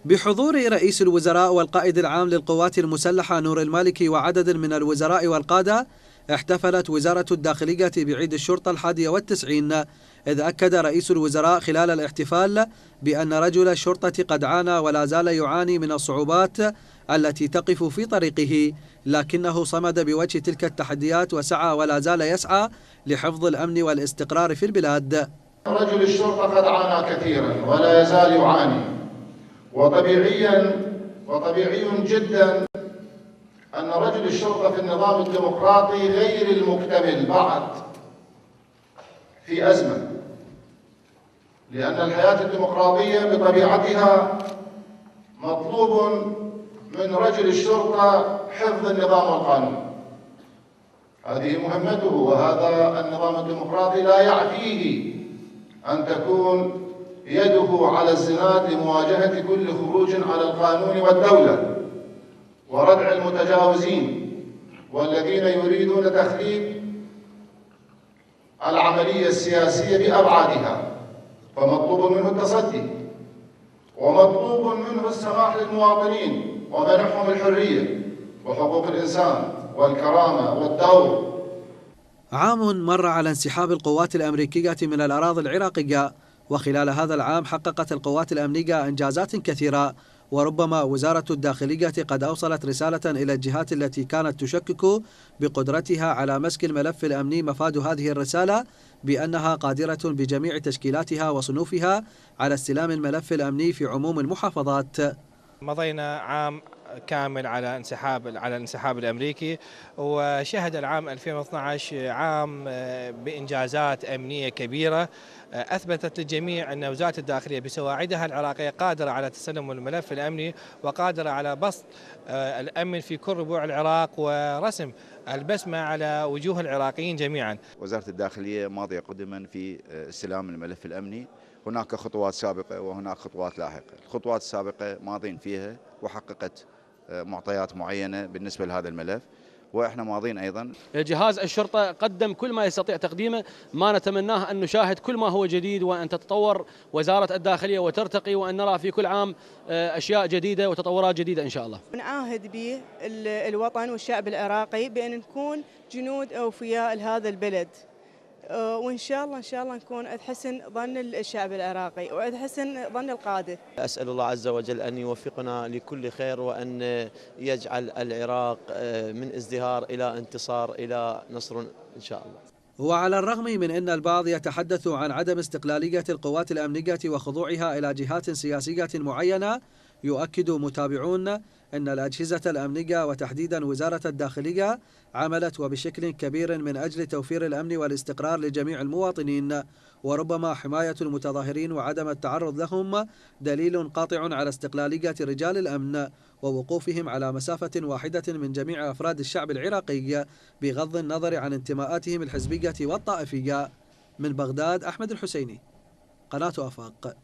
بحضور رئيس الوزراء والقائد العام للقوات المسلحة نور المالكي وعدد من الوزراء والقادة، احتفلت وزارة الداخلية بعيد الشرطة 91، إذ أكد رئيس الوزراء خلال الاحتفال بأن رجل الشرطة قد عانى ولا زال يعاني من الصعوبات التي تقف في طريقه، لكنه صمد بوجه تلك التحديات وسعى ولا زال يسعى لحفظ الأمن والاستقرار في البلاد. رجل الشرطة قد عانى كثيرا ولا يزال يعاني، وطبيعي جدا أن رجل الشرطة في النظام الديمقراطي غير المكتمل بعد في أزمة، لأن الحياة الديمقراطية بطبيعتها مطلوب من رجل الشرطة حفظ النظام والقانون، هذه مهمته، وهذا النظام الديمقراطي لا يعفيه أن تكون يده على الزناد لمواجهة كل خروج على القانون والدولة وردع المتجاوزين والذين يريدون تخريب العملية السياسية بأبعادها، فمطلوب منه التصدي ومطلوب منه السماح للمواطنين ومنحهم الحرية وحقوق الإنسان والكرامة والدور. عام مر على انسحاب القوات الأمريكية من الأراضي العراقية، وخلال هذا العام حققت القوات الأمنية إنجازات كثيرة، وربما وزارة الداخلية قد أوصلت رسالة إلى الجهات التي كانت تشكك بقدرتها على مسك الملف الأمني مفاد هذه الرسالة بأنها قادرة بجميع تشكيلاتها وصنوفها على استلام الملف الأمني في عموم المحافظات. مضينا عام كامل على الانسحاب الامريكي، وشهد العام 2012 عام بانجازات امنيه كبيره اثبتت للجميع ان وزاره الداخليه بسواعدها العراقيه قادره على تسلم الملف الامني وقادره على بسط الامن في كل ربوع العراق ورسم البسمه على وجوه العراقيين جميعا. وزاره الداخليه ماضيه قدما في استلام الملف الامني، هناك خطوات سابقه وهناك خطوات لاحقه، الخطوات السابقه ماضين فيها وحققت معطيات معينة بالنسبة لهذا الملف، وإحنا ماضين أيضا. جهاز الشرطة قدم كل ما يستطيع تقديمه، ما نتمناه أن نشاهد كل ما هو جديد وأن تتطور وزارة الداخلية وترتقي، وأن نرى في كل عام أشياء جديدة وتطورات جديدة إن شاء الله. نعاهد به الوطن والشعب العراقي بأن نكون جنود أوفياء لهذا البلد، وإن شاء الله نكون أتحسن ظن الشعب العراقي وأتحسن ظن القادة. أسأل الله عز وجل أن يوفقنا لكل خير وأن يجعل العراق من ازدهار إلى انتصار إلى نصر إن شاء الله. وعلى الرغم من أن البعض يتحدث عن عدم استقلالية القوات الأمنية وخضوعها إلى جهات سياسية معينة، يؤكد متابعون أن الأجهزة الأمنية وتحديدا وزارة الداخلية عملت وبشكل كبير من أجل توفير الأمن والاستقرار لجميع المواطنين، وربما حماية المتظاهرين وعدم التعرض لهم دليل قاطع على استقلالية رجال الأمن ووقوفهم على مسافة واحدة من جميع أفراد الشعب العراقي بغض النظر عن انتماءاتهم الحزبية والطائفية. من بغداد، أحمد الحسيني، قناة آفاق.